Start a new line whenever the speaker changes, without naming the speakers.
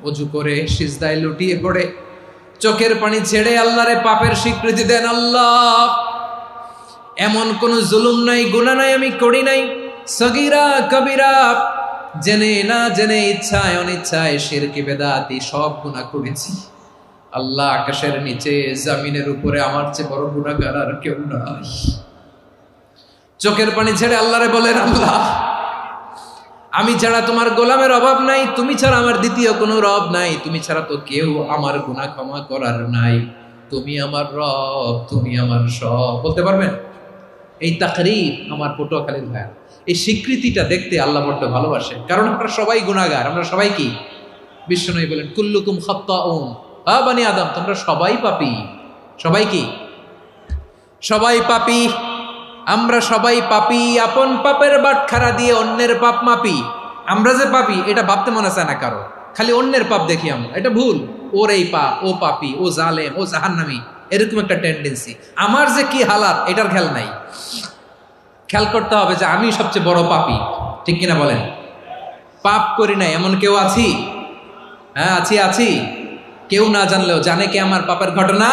অজু করে সিজদায় লুটিয়ে পড়ে চোখের পানি ছেড়ে আল্লাহরে পাপের স্বীকৃতি দেন। আল্লাহ, এমন কোন জুলুম নাই, গুনাহ নাই আমি করি নাই, সগীরা কবিরা, জেনে না জেনে, ইচ্ছায় অনিচ্ছায়, শিরকি বেদাতি সব গুনাহ করেছি। আল্লাহ, আকাশের নিচে জমিনের উপরে আমার চেয়ে বড় গুনাহগার আর কেউ নাই। চোখের পানি ছেড়ে আল্লাহরে বলেন, আল্লাহ, আমি ছাড়া তোমার গোলামের অভাব নাই, তুমি ছাড়া আমার দ্বিতীয় কোনো রব নাই, তুমি ছাড়া তো কেউ আমার গুনাহ ক্ষমা করার নাই, তুমি আমার রব, তুমি আমার সব। বলতে পারবেন? এই তাকরীর আমার পটুয়াখালীর ভাই, এই স্বীকৃতিটা দেখতে আল্লাহ বড্ড ভালোবাসেন, কারণ আমরা সবাই গুনাহগার। আমরা সবাই কি? বিশ্বনবী বলেন, কুল্লুকুম খাত্তাউন, বানি আদম, তোমরা সবাই পাপী। সবাই কি? সবাই পাপী। আমরা সবাই পাপী। আপন পাপের বাটখারা দিয়ে অন্যের পাপ মাপি। আমরা যে পাপী এটা ভাবতে মনে চায় না কারো, খালি অন্যের পাপ দেখি আমরা, এটা ভুল। ওর এই পাপ, ও পাপী, ও জালেম, ও জাহান্নামী, এরকম একটা টেন্ডেন্সি। আমার যে কি হালাত এটার খেয়াল নাই। খেয়াল করতে হবে যে আমি সবচেয়ে বড় পাপী, ঠিক কিনা বলেন? পাপ করি নাই এমন কেউ আছি? হ্যাঁ, আছি। কেউ না জানলেও জানে কে আমার পাপের ঘটনা?